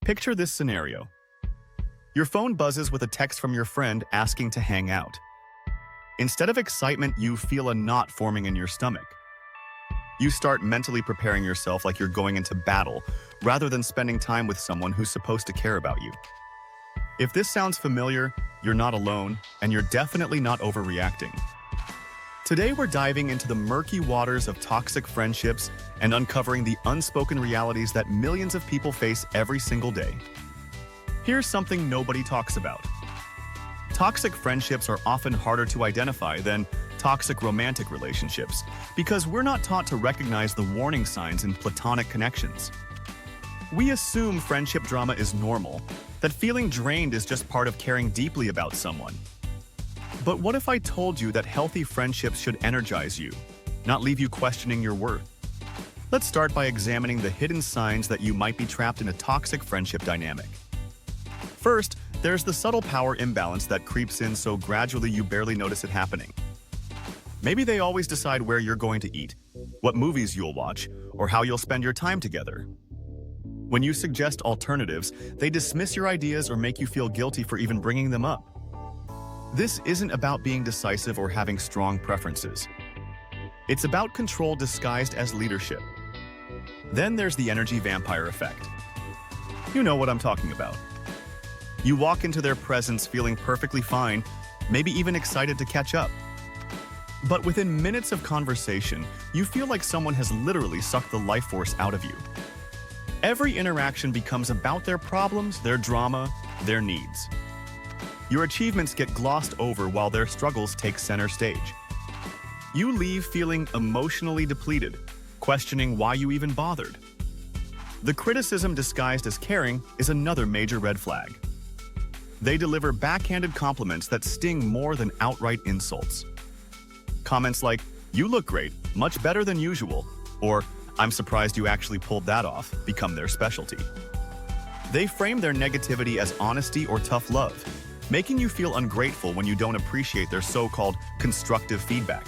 Picture this scenario. Your phone buzzes with a text from your friend asking to hang out. Instead of excitement, you feel a knot forming in your stomach. You start mentally preparing yourself like you're going into battle, rather than spending time with someone who's supposed to care about you. If this sounds familiar, you're not alone, and you're definitely not overreacting. Today we're diving into the murky waters of toxic friendships and uncovering the unspoken realities that millions of people face every single day. Here's something nobody talks about. Toxic friendships are often harder to identify than toxic romantic relationships because we're not taught to recognize the warning signs in platonic connections. We assume friendship drama is normal, that feeling drained is just part of caring deeply about someone. But what if I told you that healthy friendships should energize you, not leave you questioning your worth? Let's start by examining the hidden signs that you might be trapped in a toxic friendship dynamic. First, there's the subtle power imbalance that creeps in so gradually you barely notice it happening. Maybe they always decide where you're going to eat, what movies you'll watch, or how you'll spend your time together. When you suggest alternatives, they dismiss your ideas or make you feel guilty for even bringing them up. This isn't about being decisive or having strong preferences. It's about control disguised as leadership. Then there's the energy vampire effect. You know what I'm talking about. You walk into their presence feeling perfectly fine, maybe even excited to catch up. But within minutes of conversation, you feel like someone has literally sucked the life force out of you. Every interaction becomes about their problems, their drama, their needs. Your achievements get glossed over while their struggles take center stage. You leave feeling emotionally depleted, questioning why you even bothered. The criticism disguised as caring is another major red flag. They deliver backhanded compliments that sting more than outright insults. Comments like, "You look great, much better than usual," or "I'm surprised you actually pulled that off," become their specialty. They frame their negativity as honesty or tough love, making you feel ungrateful when you don't appreciate their so-called constructive feedback.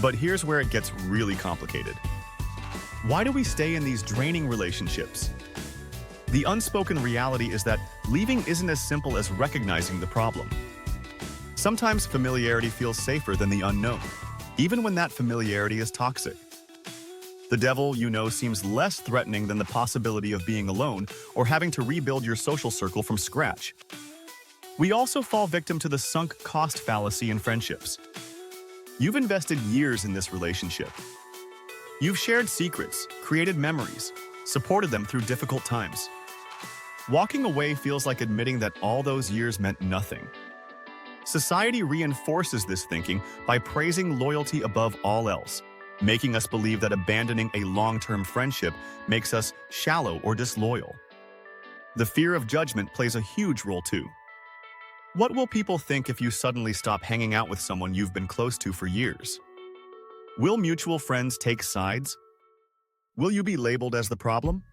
But here's where it gets really complicated. Why do we stay in these draining relationships? The unspoken reality is that leaving isn't as simple as recognizing the problem. Sometimes familiarity feels safer than the unknown, even when that familiarity is toxic. The devil you know seems less threatening than the possibility of being alone or having to rebuild your social circle from scratch. We also fall victim to the sunk cost fallacy in friendships. You've invested years in this relationship. You've shared secrets, created memories, supported them through difficult times. Walking away feels like admitting that all those years meant nothing. Society reinforces this thinking by praising loyalty above all else, making us believe that abandoning a long-term friendship makes us shallow or disloyal. The fear of judgment plays a huge role too. What will people think if you suddenly stop hanging out with someone you've been close to for years? Will mutual friends take sides? Will you be labeled as the problem?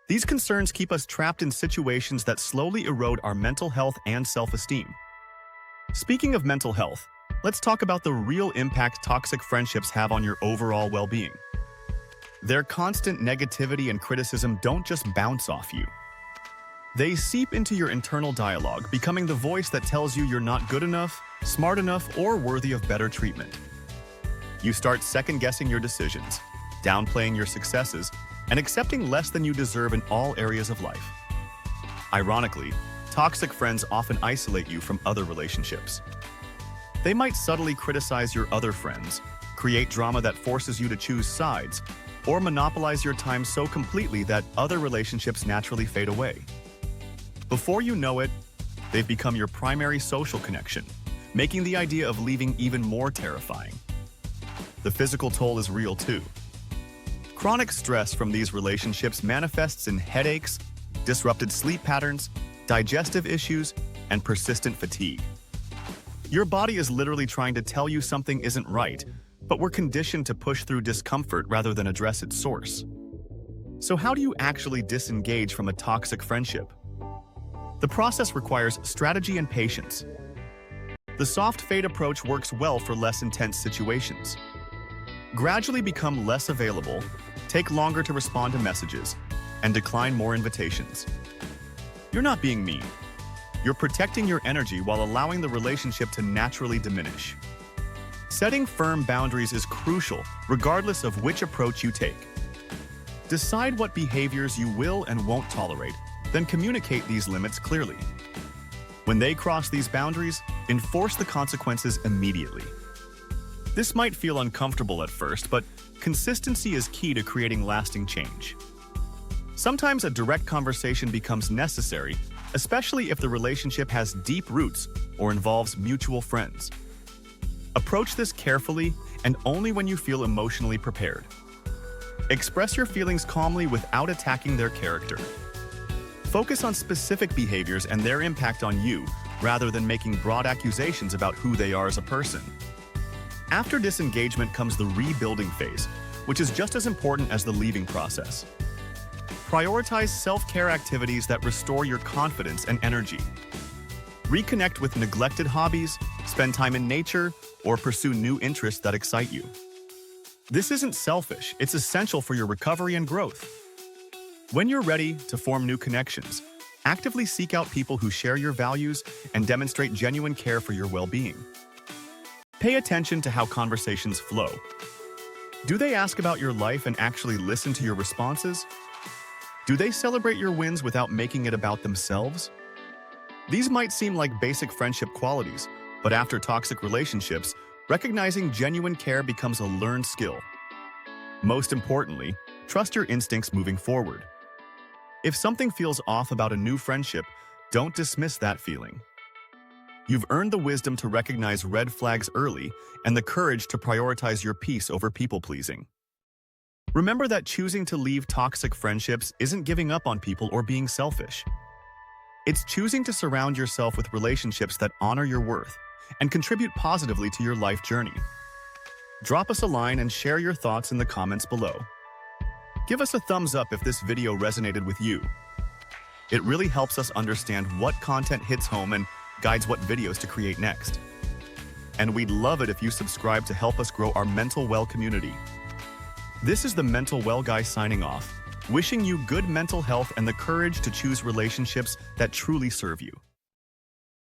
These concerns keep us trapped in situations that slowly erode our mental health and self-esteem. Speaking of mental health, let's talk about the real impact toxic friendships have on your overall well-being. Their constant negativity and criticism don't just bounce off you. They seep into your internal dialogue, becoming the voice that tells you you're not good enough, smart enough, or worthy of better treatment. You start second-guessing your decisions, downplaying your successes, and accepting less than you deserve in all areas of life. Ironically, toxic friends often isolate you from other relationships. They might subtly criticize your other friends, create drama that forces you to choose sides, or monopolize your time so completely that other relationships naturally fade away. Before you know it, they've become your primary social connection, making the idea of leaving even more terrifying. The physical toll is real too. Chronic stress from these relationships manifests in headaches, disrupted sleep patterns, digestive issues, and persistent fatigue. Your body is literally trying to tell you something isn't right, but we're conditioned to push through discomfort rather than address its source. So how do you actually disengage from a toxic friendship? The process requires strategy and patience. The soft fade approach works well for less intense situations. Gradually become less available, take longer to respond to messages, and decline more invitations. You're not being mean. You're protecting your energy while allowing the relationship to naturally diminish. Setting firm boundaries is crucial, regardless of which approach you take. Decide what behaviors you will and won't tolerate, then communicate these limits clearly. When they cross these boundaries, enforce the consequences immediately. This might feel uncomfortable at first, but consistency is key to creating lasting change. Sometimes a direct conversation becomes necessary, especially if the relationship has deep roots or involves mutual friends. Approach this carefully and only when you feel emotionally prepared. Express your feelings calmly without attacking their character. Focus on specific behaviors and their impact on you, rather than making broad accusations about who they are as a person. After disengagement comes the rebuilding phase, which is just as important as the leaving process. Prioritize self-care activities that restore your confidence and energy. Reconnect with neglected hobbies, spend time in nature, or pursue new interests that excite you. This isn't selfish, it's essential for your recovery and growth. When you're ready to form new connections, actively seek out people who share your values and demonstrate genuine care for your well-being. Pay attention to how conversations flow. Do they ask about your life and actually listen to your responses? Do they celebrate your wins without making it about themselves? These might seem like basic friendship qualities, but after toxic relationships, recognizing genuine care becomes a learned skill. Most importantly, trust your instincts moving forward. If something feels off about a new friendship, don't dismiss that feeling. You've earned the wisdom to recognize red flags early and the courage to prioritize your peace over people-pleasing. Remember that choosing to leave toxic friendships isn't giving up on people or being selfish. It's choosing to surround yourself with relationships that honor your worth and contribute positively to your life journey. Drop us a line and share your thoughts in the comments below. Give us a thumbs up if this video resonated with you. It really helps us understand what content hits home and guides what videos to create next. And we'd love it if you subscribe to help us grow our mental well community. This is the Mental Well Guy signing off, wishing you good mental health and the courage to choose relationships that truly serve you.